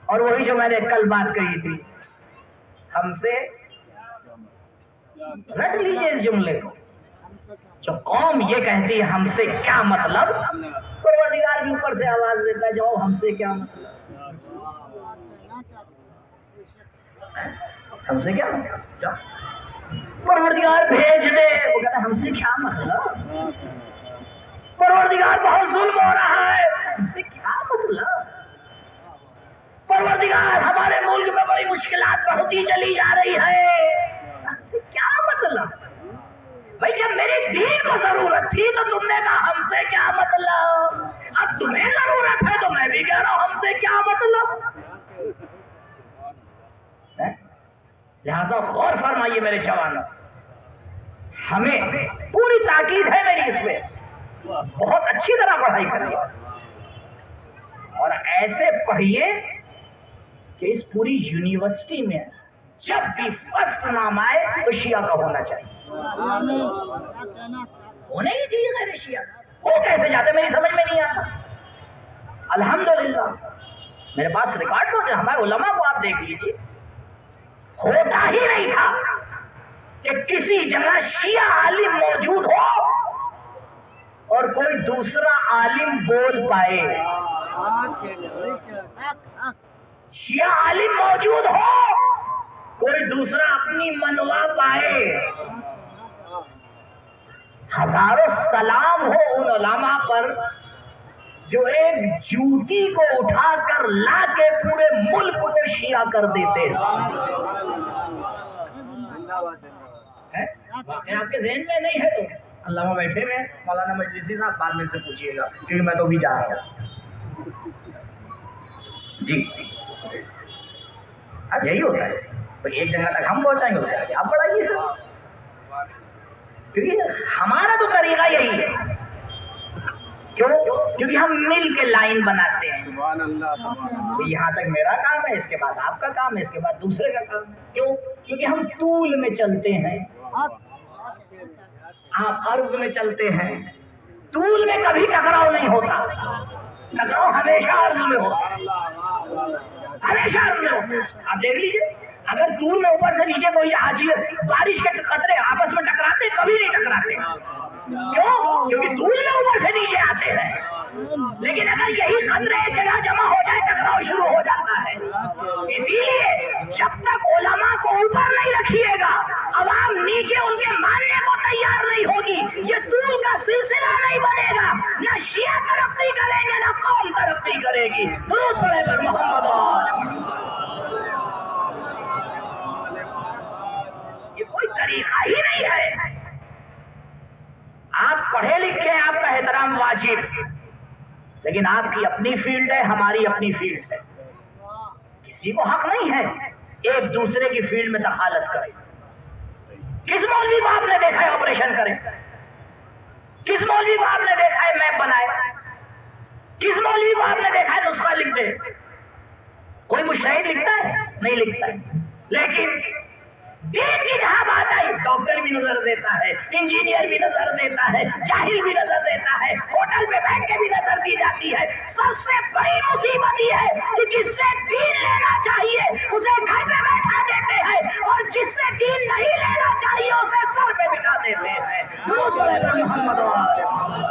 اور وہی جو میں نے کل بات کہی تھی، ہم سے رٹ لیجئے اس جملے کو، جو قوم یہ کہتی ہے ہم سے کیا مطلب، پروردگار کے اوپر سے آواز دیتا ہے جاؤ ہم سے کیا مطلب، ہم سے کیا مطلب، جاؤ پروردگار بھیج دے۔ وہ کہتا ہے ہم سے کیا مطلب، پروردگار بہت ظلم ہو رہا ہے، ہم سے کیا مطلب، پروردگار ہمارے ملک میں بڑی مشکلات بڑھتی چلی جا رہی ہے، ہم سے کیا مطلب۔ بھائی جب میری دین کو ضرورت تھی تو تم نے کہا ہم سے کیا مطلب، اب تمہیں ضرورت ہے تو میں بھی کہہ رہا ہوں ہم سے کیا مطلب۔ لہذا غور فرمائیے میرے جوانوں، ہمیں پوری تاکید ہے میری اس میں، بہت اچھی طرح پڑھائی کریے اور ایسے پڑھیے کہ اس پوری یونیورسٹی میں جب بھی فصل نام آئے تو شیعہ کا ہونا چاہیے، ہونے ہی چاہیے غیر شیعہ۔ وہ کیسے جاتے میری سمجھ میں نہیں آتا۔ الحمدللہ میرے پاس ریکارڈ ہوتے، ہمارے علماء کو آپ دیکھ لیجیے، ہوتا ہی نہیں تھا کہ کسی جگہ شیعہ عالم موجود ہو اور کوئی دوسرا عالم بول پائے، شیعہ عالم موجود ہو کوئی دوسرا اپنی منوا پائے۔ ہزاروں سلام ہو ان علماء پر جو ایک جوتی کو اٹھا کر لا کے پورے ملک کو شیعہ کر دیتے ہیں۔ آپ کے ذہن میں نہیں ہے تو علامہ بیٹھے ہوئے مولانا مجلسی صاحب، بعد میں سے پوچھیے گا کیونکہ میں تو بھی جا رہا ہوں۔ جی اب یہی ہوتا ہے، تو ایک جگہ تک ہم پہنچائیں گے، اس سے آگے آپ بڑھائیے گا، کیونکہ ہمارا تو طریقہ یہی ہے۔ کیوں؟ کیونکہ ہم مل کے لائن بناتے ہیں، یہاں تک میرا کام ہے، اس کے بعد آپ کا کام ہے، اس کے بعد دوسرے کا کام ہے۔ کیوں؟ کیونکہ ہم طول میں چلتے ہیں، آپ عرض میں چلتے ہیں۔ طول میں کبھی ٹکراؤ نہیں ہوتا، ٹکراؤ ہمیشہ عرض میں ہوتا، ہمیشہ عرض میں ہوتا۔ آپ دیکھ لیجیے، اگر طول میں اوپر سے نیچے کوئی بارش کے قطرے آپس میں ٹکراتے کبھی نہیں ٹکراتے۔ کیوں؟ کیونکہ طول میں اوپر سے نیچے آتے ہیں، لیکن اگر یہی قطرے ایک جگہ جمع ہو جائے ٹکراؤ شروع ہو جاتا ہے۔ اسی لیے جب تک علماء کو اوپر نہیں رکھیے گا، عوام نیچے ان کے ماننے کو تیار نہیں ہوگی، یہ طول کا سلسلہ نہیں بنے گا، نہ شیعہ ترقی کریں گے نہ قوم ترقی کرے گی۔ درود پڑھے پر محمد یہ کوئی طریقہ ہی نہیں ہے۔ آپ پڑھے لکھے ہیں، آپ کا احترام واجب، لیکن آپ کی اپنی فیلڈ ہے، ہماری اپنی فیلڈ ہے، کسی کو حق نہیں ہے ایک دوسرے کی فیلڈ میں دخالت کرے۔ کس مولوی کو آپ نے دیکھا ہے آپریشن کرے؟ کس مولوی کو آپ نے دیکھا ہے میپ بنائے؟ کس مولوی کو آپ نے دیکھا ہے نسخہ لکھ دے؟ کوئی مجتہد لکھتا ہے؟ نہیں لکھتا ہے۔ لیکن دین کی جہاں بات آئی، ڈاکٹر بھی نظر دیتا ہے، انجینئر بھی نظر دیتا ہے، جاہل بھی نظر دیتا ہے، ہوٹل پہ بیٹھ کے بھی نظر دی جاتی ہے۔ سب سے بڑی مصیبت یہ ہے کہ جس سے دین لینا چاہیے اسے گھر پہ بیٹھا دیتے ہیں، اور جس سے دین نہیں لینا چاہیے اسے سر پہ بٹھا دیتے ہیں۔ درود پڑھے پر محمد و آل محمد۔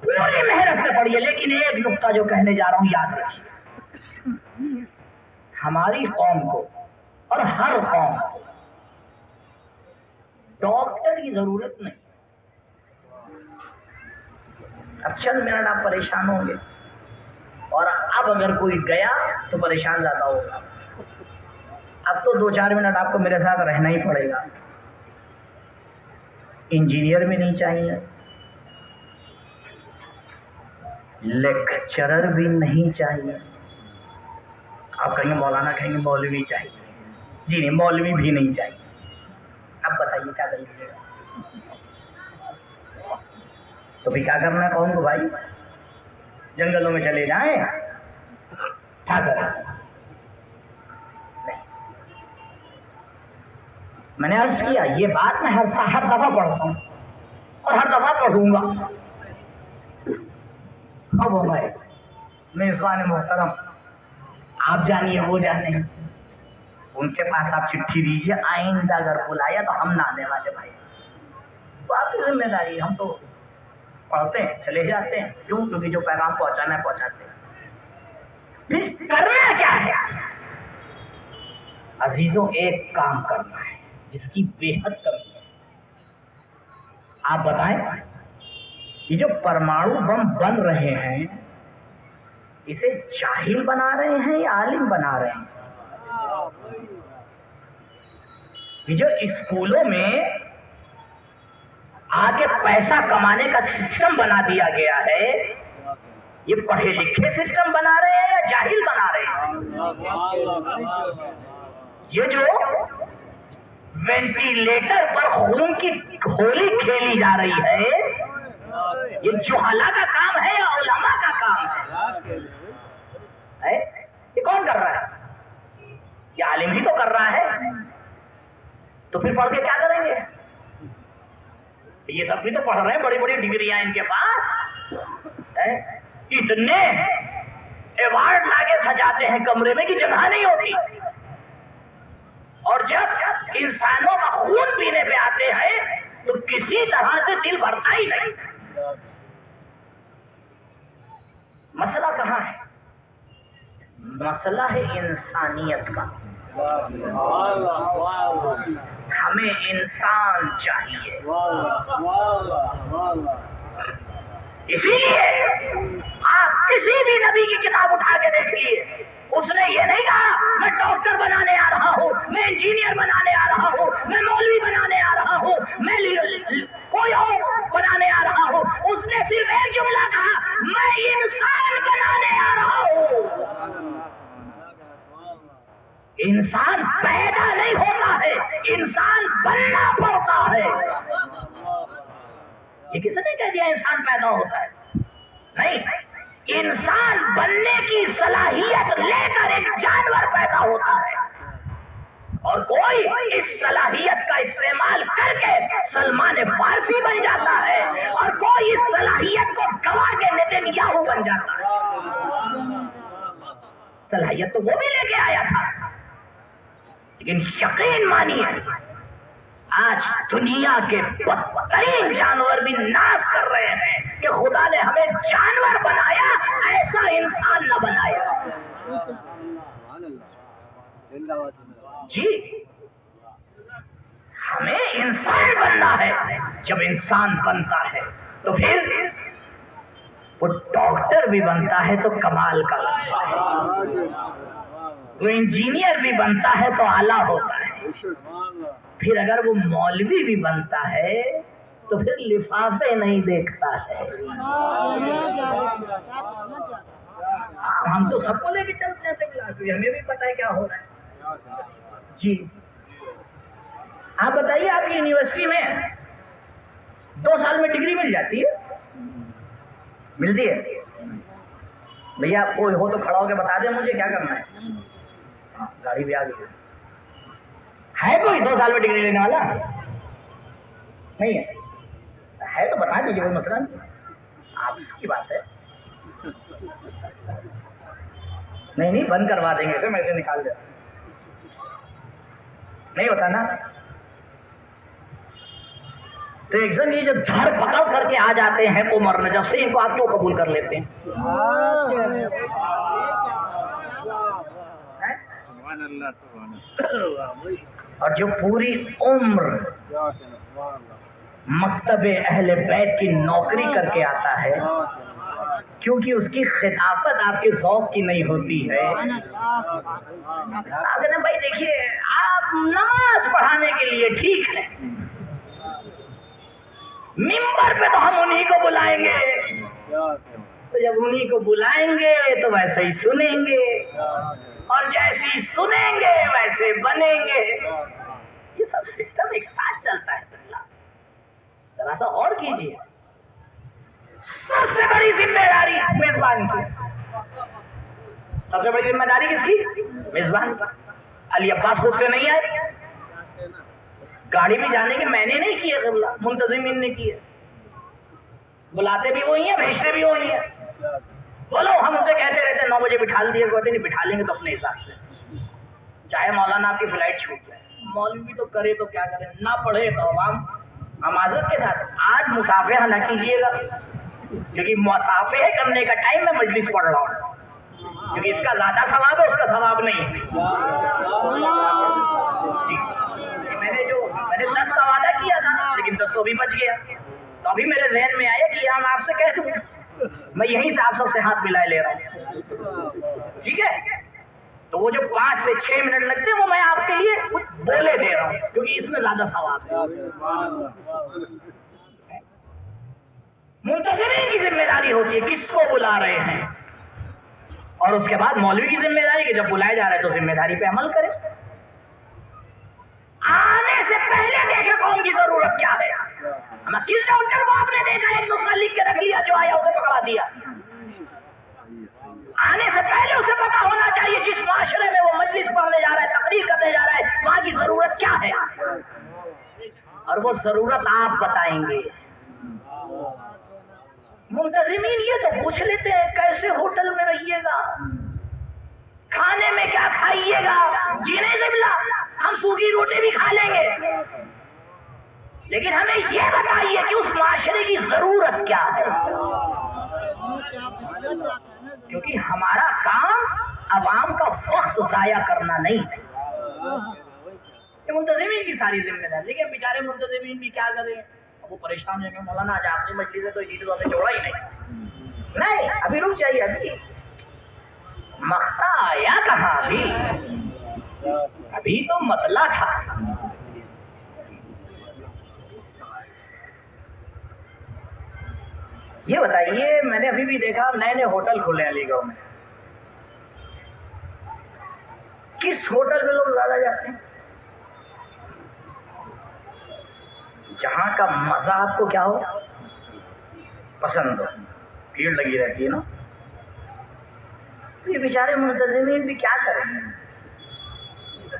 پوری محنت سے پڑھیے، لیکن ایک نقطہ جو کہنے جا رہا ہوں یاد رکھیے، ہماری قوم کو اور ہر قوم کو ڈاکٹر کی ضرورت نہیں۔ اب چند منٹ آپ پریشان ہوں گے، اور اب اگر کوئی گیا تو پریشان زیادہ ہوگا۔ اب تو 2-4 منٹ آپ کو میرے ساتھ رہنا ہی پڑے گا۔ انجینئر بھی نہیں چاہیے، لیکچرر بھی نہیں چاہیے۔ آپ کہیں گے مولانا، کہیں گے مولوی چاہیے، جی نہیں، مولوی بھی نہیں چاہیے۔ اب بتائیے کیا کریے گا؟ تو بھی کیا کرنا ہے قوم کو بھائی؟ جنگلوں میں چلے جائیں؟ کیا کریں؟ میں نے عرض کیا یہ بات میں ہر دفعہ پڑھتا ہوں اور ہر دفعہ پڑھوں گا۔ اب ہو گئے میزبان محترم، آپ جانیے وہ جانے، ان کے پاس آپ چٹھی دیجیے، آئندہ اگر بلایا تو ہم نہ آنے والے بھائی، تو آپ کی ذمہ داری، ہم تو پڑھتے ہیں چلے جاتے ہیں، کیوں؟ کیونکہ جو پیغام پہنچانا ہے پہنچاتے ہیں۔ پھر کرنا کیا ہے عزیزوں؟ ایک کام کرنا ہے جس کی بے حد کمی ہے۔ آپ بتائیں، یہ جو پرمانو بم بن رہے ہیں اسے جاہل بنا رہے ہیں یا عالم بنا رہے ہیں؟ یہ جو اسکولوں میں آگے پیسہ کمانے کا سسٹم بنا دیا گیا ہے، یہ پڑھے لکھے سسٹم بنا رہے ہیں یا جاہل بنا رہے ہیں؟ یہ جو وینٹیلیٹر پر خون کی ہولی کھیلی جا رہی ہے، یہ جہلا کا کام ہے یا علماء کا کام ہے؟ یہ کون کر رہا ہے؟ یہ عالم ہی تو کر رہا ہے، تو پھر پڑھ کے کیا کریں گے؟ یہ سب بھی تو پڑھ رہے ہیں، بڑی بڑی ڈگریاں ان کے پاس، اتنے ایوارڈ لاگے سجاتے ہیں کمرے میں کہ جگہ نہیں ہوتی، اور جب انسانوں کا خون پینے پہ آتے ہیں تو کسی طرح سے دل بھرتا ہی نہیں۔ مسئلہ کہاں ہے؟ مسئلہ ہے انسانیت کا۔ ہمیں انسان چاہیے، اسی لیے آپ کسی بھی نبی کی کتاب اٹھا کے دیکھیے، اس نے یہ نہیں کہا میں ڈاکٹر بنانے آ رہا ہوں، میں انجینئر بنانے آ رہا ہوں، میں مولوی بنانے آ رہا ہوں، میں کوئی اور بنانے آ رہا ہوں۔ اس نے صرف ایک جملہ کہا، میں انسان بنانے آ رہا ہوں۔ انسان پیدا نہیں ہوتا ہے، انسان بننا پڑتا ہے۔ یہ کس نے کہہ دیا انسان پیدا ہوتا ہے؟ نہیں، انسان بننے کی صلاحیت لے کر ایک جانور پیدا ہوتا ہے، اور کوئی اس صلاحیت کا استعمال کر کے سلمان فارسی بن جاتا ہے، اور کوئی اس صلاحیت کو گوا کے نتنیاہو بن جاتا ہے۔ صلاحیت تو وہ بھی لے کے آیا تھا، لیکن یقین مانیے آج دنیا کے بدترین جانور بھی ناز کر رہے ہیں کہ خدا نے ہمیں جانور بنایا، ایسا انسان نہ بنایا۔ جی، ہمیں انسان بننا ہے۔ جب انسان بنتا ہے تو پھر وہ ڈاکٹر بھی بنتا ہے تو کمال کا بنتا ہے، وہ انجینئر بھی بنتا ہے تو اعلیٰ ہوتا ہے، پھر اگر وہ مولوی بھی بنتا ہے تو پھر لفافے نہیں دیکھتا ہے۔ ہم تو سب کو لے کے چلتے ہیں، ہمیں بھی پتا ہے کیا ہو رہا ہے۔ جی، آپ بتائیے، آپ کی یونیورسٹی میں 2 سال میں ڈگری مل جاتی ہے؟ ملتی ہے؟ بھیا کوئی ہو تو کھڑا ہو کے بتا دیں مجھے کیا کرنا ہے۔ ہاں، گاڑی بھی آ گئی ہے، کوئی 2 سال میں ڈگری لینے والا نہیں ہے تو بتا دیجیے، کوئی مسئلہ نہیں، آپ کی بات ہے۔ نہیں بند کروا دیں گے، میں سے نکال دیں، نہیں ہوتا نا۔ تو ایگزام یہ جو دھڑ پکڑ کر کے آ جاتے ہیں کو مرنے جب سے، ان کو آپ کیوں قبول کر لیتے ہیں؟ اور جو پوری عمر مکتب اہل بیت کی نوکری کر کے آتا ہے، کیونکہ اس کی خطابت آپ کے ذوق کی نہیں ہوتی ہے۔ آپ کہتے ہیں بھائی دیکھیے، آپ نماز پڑھانے کے لیے ٹھیک ہے، ممبر پہ تو ہم انہی کو بلائیں گے، تو جب انہی کو بلائیں گے تو ویسے ہی سنیں گے، اور جیسے ہی سنیں گے ویسے بنیں گے۔ یہ سب سسٹم ایک ساتھ چلتا ہے۔ ذرا سا اور کیجیے۔ سب سے بڑی ذمہ داری میزبان کی، سب سے بڑی ذمہ داری کس کی؟ میزبان کی۔ علی عباس خود سے نہیں آئے، گاڑی میں جانے کے میں نے نہیں کیے، قبلہ منتظمین نے کیے، بلاتے بھی وہی ہیں، بھیجتے بھی وہی ہیں۔ بولو، ہم اسے کہتے رہتے 9 بجے بٹھا دیے، کہتے نہیں بٹھا لیں گے تو اپنے حساب سے، چاہے مولانا آپ کی فلائٹ چھوٹ جائے۔ مولوی تو کرے تو کیا کرے، نہ پڑھے تو عوام۔ ہم معذرت کے ساتھ آج مصافحہ نہ کیجیے گا، کیونکہ مصافحہ کرنے کا ٹائم میں مجلس پڑھ رہا ہوں، کیونکہ اس کا زیادہ ثواب ہے، اس کا ثواب نہیں۔ میں نے 10 کا وعدہ کیا تھا، لیکن 10 تو بھی بچ گیا، تو ابھی میرے ذہن میں آیا کہ ہم آپ سے کہہ دوں، میں یہیں سے آپ سب سے ہاتھ ملائے لے رہا ہوں، ٹھیک ہے؟ تو وہ جو 5 سے 6 منٹ لگتے ہیں وہ میں آپ کے لیے کچھ بولے دے رہا ہوں، کیونکہ اس میں زیادہ ثواب ہے۔ منتظرین کی ذمہ داری ہوتی ہے کس کو بلا رہے ہیں، اور اس کے بعد مولوی کی ذمہ داری کہ جب بلائے جا رہے ہیں تو ذمہ داری پہ عمل کرے۔ آنے سے ہم کس ڈاکٹر کو آپ نے دیکھا ایک نسخہ لکھ کے رکھ لیا, جو آیا اسے پکڑا دیا؟ آنے سے پہلے اسے پتا ہونا چاہیے جس معاشرے میں وہ مجلس پڑھنے جا رہا ہے, تقریر کرنے جا رہا ہے, وہاں کی ضرورت کیا ہے, اور وہ ضرورت آپ بتائیں گے. منتظمین یہ تو پوچھ لیتے ہیں کیسے ہوٹل میں رہیے گا, کھانے میں کیا کھائیے گا, جی نہیں قبلہ ہم سوکھی روٹی بھی کھا لیں گے, لیکن ہمیں یہ بتائیے کہ اس معاشرے کی ضرورت کیا ہے, کیونکہ ہمارا کام عوام کا وقت ضائع کرنا نہیں ہے. یہ منتظمین کی ساری ذمہ داری. لیکن بیچارے منتظمین بھی کیا کریں, وہ پریشان ہیں کہ مولانا آج آخری مجلس ہے تو یہ تو ہمیں چھوڑا ہی نہیں, ابھی رک جائیے, ابھی مختا آیا کہاں, ابھی تو مطلع تھا. یہ بتائیے, میں نے ابھی بھی دیکھا نئے نئے ہوٹل کھلے علی گڑھ میں, کس ہوٹل میں لوگ زیادہ جاتے ہیں؟ جہاں کا مزہ آپ کو کیا ہو, پسند ہو, بھیڑ لگی رہتی ہے نا. یہ بیچارے منتظمین بھی کیا کریں گے,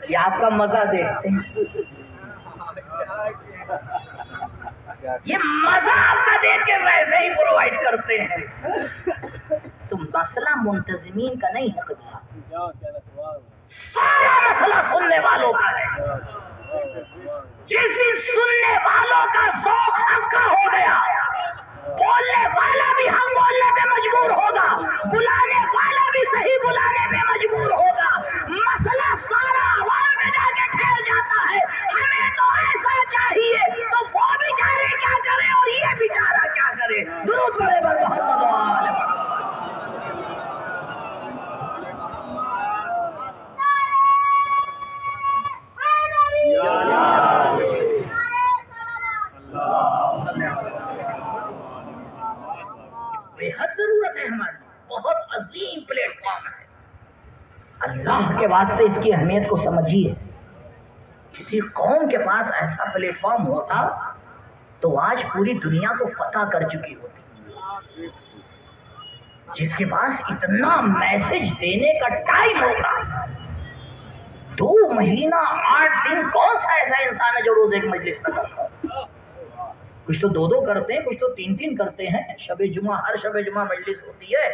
یہ آپ کا مزہ دیکھتے ہیں, یہ مزہ آپ کا دیکھ کے ویسے ہی پرووائڈ کرتے ہیں. تو مسئلہ منتظمین کا نہیں ہے, سارا مسئلہ سننے والوں کا ہے. جس دن سننے والوں کا ذوق حق کا ہو گیا, بولنے والا بھی ہم بولنے پہ مجبور ہوگا, بلانے والا بھی صحیح بلانے پہ مجبور ہوگا, مسئلہ سارا عوام میں جا کے پھیل جاتا ہے. ہمیں تو ایسا چاہیے, تو وہ بیچارے کیا کرے اور یہ بیچارہ کیا کرے. درود پڑھے بر محمد و آل محمد. بےحد ضرورت ہے ہماری, بہت عظیم پلیٹ فارم ہے. اللہ کے واسطے اس کی اہمیت کو سمجھیے. کسی قوم کے پاس ایسا پلیٹ فارم ہوتا تو آج پوری دنیا کو فتح کر چکی ہوتی. جس کے پاس اتنا میسج دینے کا ٹائم ہوتا, 2 مہینہ 8 دن, کون سا ایسا انسان ہے جو روز ایک مجلس میں کرتا ہے؟ کچھ تو 2 کرتے ہیں, کچھ تو 3 کرتے ہیں. شب جمعہ, ہر شب جمعہ مجلس ہوتی ہے.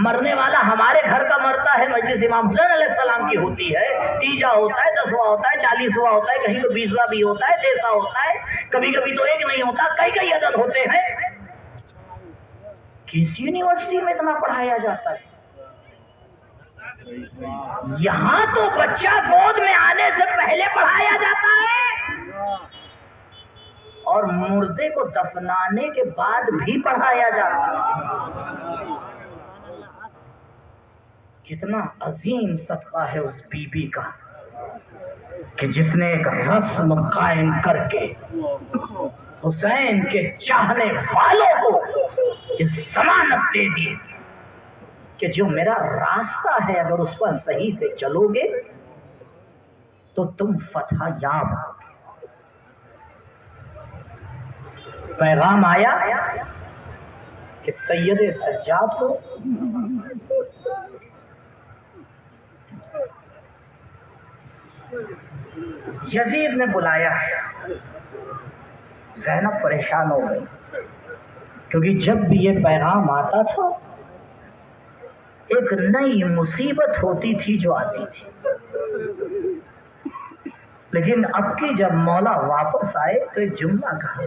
مرنے والا ہمارے گھر کا مرتا ہے, مجلس امام حسین علیہ السلام کی ہوتی ہے. 30 ہوتا ہے, 10واں ہوتا ہے, 40واں ہوتا ہے, کہیں تو 20واں بھی ہوتا ہے, 13واں ہوتا ہے, کبھی کبھی تو ایک نہیں ہوتا, کئی عدد ہوتے ہیں. کس یونیورسٹی میں اتنا پڑھایا جاتا ہے؟ یہاں تو بچہ گود میں آنے سے پہلے پڑھایا جاتا ہے, اور مردے کو دفنانے کے بعد بھی پڑھایا جاتا ہے. کتنا عظیم صدقہ ہے اس بی بی کا کہ جس نے ایک رسم قائم کر کے حسین کے چاہنے والوں کو اس ضمانت دے دی کہ جو میرا راستہ ہے اگر اس پر صحیح سے چلو گے تو تم فتح یاب ہو. پیغام آیا کہ سید سجاد کو یزید نے بلایا ہے. زینب پریشان ہو گئی, کیونکہ جب بھی یہ پیغام آتا تھا ایک نئی مصیبت ہوتی تھی جو آتی تھی. لیکن اب کی جب مولا واپس آئے تو ایک جملہ کہا,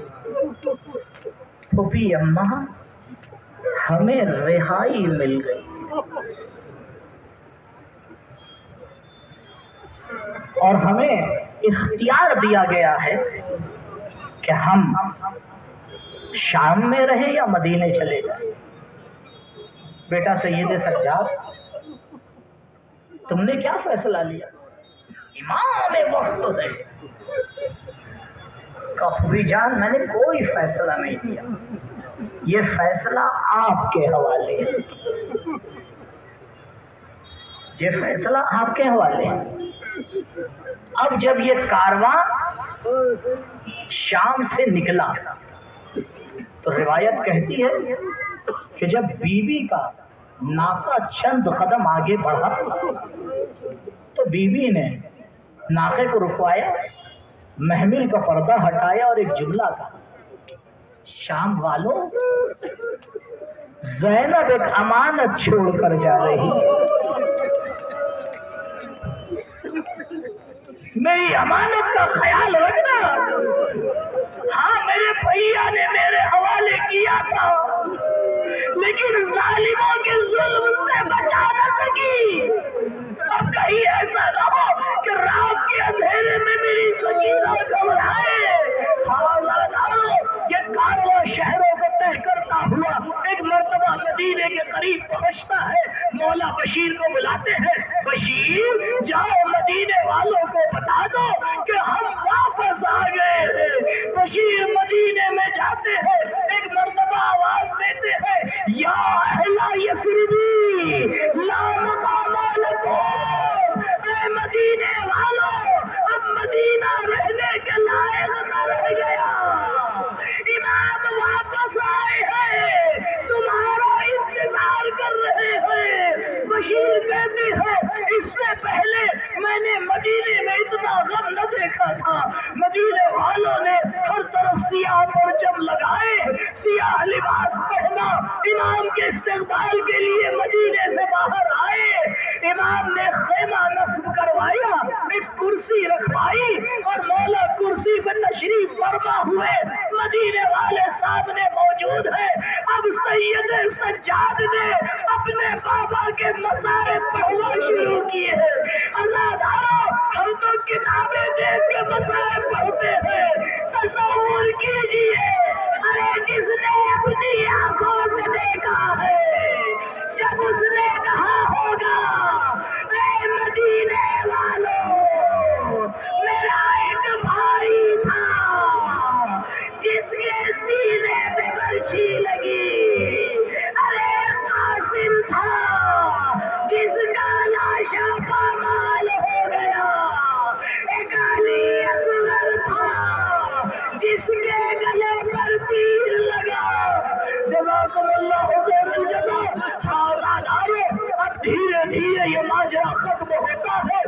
پھوپھی اماں ہمیں رہائی مل گئی, اور ہمیں اختیار دیا گیا ہے کہ ہم شام میں رہیں یا مدینے چلے جائیں. بیٹا سید سجاد, تم نے کیا فیصلہ لیا؟ امام وقت ہے. کفی جان, میں نے کوئی فیصلہ نہیں لیا, یہ فیصلہ آپ کے حوالے ہے, یہ فیصلہ آپ کے حوالے ہے. اب جب یہ کارواں شام سے نکلا تو روایت کہتی ہے کہ جب بیوی کا ناکا چند قدم آگے بڑھا تو بیوی نے ناکے کو رکوایا، محمل کا پردہ ہٹایا اور ایک جملہ کہا، شام والوں زینب ایک امانت چھوڑ کر جا رہی ہے، میری امانت کا خیال رکھنا۔ ہاں میرے بھیا نے میرے حوالے کیا تھا لیکن ظالموں کے ظلم سے بچا نہ سکی۔ اب کہیں ایسا نہ ہو کہ رات کے اندھیرے میں میری سکینہ گھبرائے۔ یہ کارواں شہروں کو طے کرتا ہوا ایک مرتبہ مدینے کے قریب پہنچتا ہے، مولا بشیر کو بلاتے ہیں، بشیر جاؤ مدینے والوں کو بتا دو کہ ہم واپس آ گئے ہیں۔ بشیر مدینے میں جاتے ہیں، ایک مرتبہ آواز دیتے ہیں، یا اہل یثربی لا مقام لکم، اے مدینے والوں اب مدینہ رہنے کے لائق نہ رہ گیا، امام واپس آئے ہیں، تمہارا انتظار کر رہے ہیں۔ بشیر کہتے ہیں اس سے پہلے میں نے مدینے میں اتنا غم نہ دیکھا تھا، مدینے والوں نے ہر طرف سیاہ پرچم لگائے، سیاہ لباس پہنا، امام کے استقبال کے لیے مدینے سے باہر آئے، امام نے خیمہ نصب کروایا، ایک کرسی رکھوائی اور مولا کرسی پہ تشریف فرما ہوئے، مدینے والے سامنے موجود ہیں۔ اب سید سجاد نے اپنے بابا کے مسائب پڑھنا شروع کیے ہیں۔ عزادارو ہم تو کتابیں دیکھ کے مسائب پڑھتے ہیں، تصور کیجئے ارے جس نے اپنی آنکھوں سے دیکھا ہے، جب اس نے کہا ہوگا اے مدینے والوں میرا ایک بھائی تھا جس کے سینے پہ برچھی لگی، ارے قاسم تھا جس کا لاشا پامال ہو گیا، ایک علی اصغر تھا جس کے گلے پر تیر لگا۔ جزاکم اللہ خیر الجزا۔ اب دھیرے دھیرے یہ ماجرا ختم ہوتا ہے،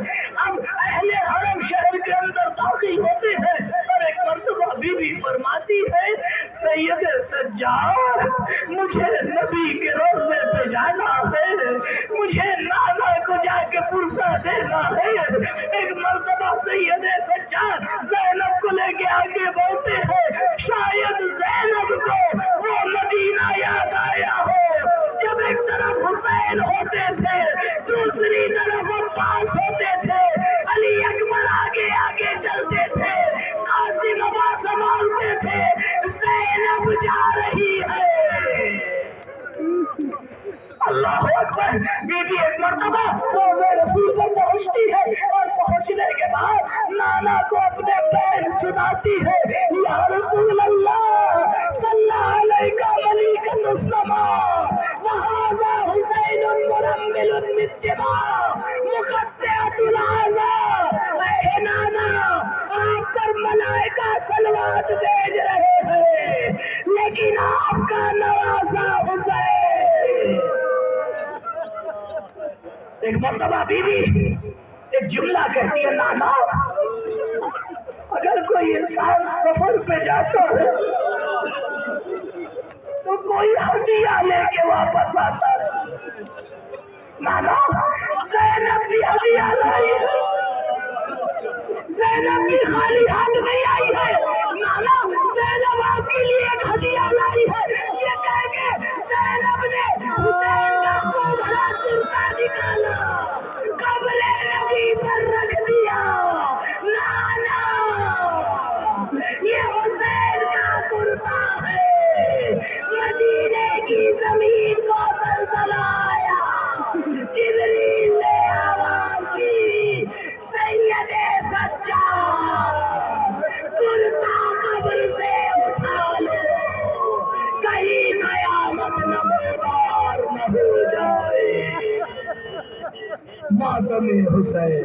اب اہل حرم شہر کے اندر داخل ہوتے ہیں اور ایک مرتبہ بی بی فرماتی ہے، سید سجاد مجھے نبی کے روضے پہ جانا ہے، مجھے نانا کو جا کے پرسہ دینا ہے۔ ایک مرتبہ سید سجاد زینب کو لے کے آگے بڑھتے ہیں، شاید زینب کو وہ مدینہ یاد آیا ہو جب ایک طرف حسین ہوتے تھے دوسری طرف عباس ہوتے تھے، علی اکبر آگے آگے چلتے تھے، قاسم ابا سنبھالتے تھے، زینب جا رہی ہے۔ اللہ اکبر۔ بی بی ایک مرتبہ روضے رسول پر پہنچتی ہے اور پہنچنے کے بعد نانا کو اپنے پیر سناتی ہے، یا رسول اللہ صلی علیک ملیک السماء وہذا حسین مرمل بالدماء مقطعۃ الاعضاء، اے نانا آپ پر ملائکہ صلوات بھیج رہے ہیں لیکن آپ کا نوازا حسین۔ ایک مرتبہ بی بی ایک جملہ کہتی ہے، نانا اگر کوئی انسان سفر پہ جاتا ہے تو کوئی ہدیہ لے کے واپس آتا ہے، نانا زینب بھی ہدیہ لائی ہے، زینب بھی خالی ہاتھ نہیں آئی ہے، نانا زینب آپ کے لیے ایک ہدیہ لائی ہے۔ یہ کہہ کے زینب نے حسین کا خوب بڑا کرتا نکالا، قبر نبی پر رکھ دیا، نانا یہ حسین کا کرتا ہے، مدینے کی زمین کو زلزلہ آیا، جبریل نے آواز دی، سید سجاد کرتا قبر سے اٹھا لو، کہیں قیامت نمودار نہ ہو جائے۔ ماتم حسین۔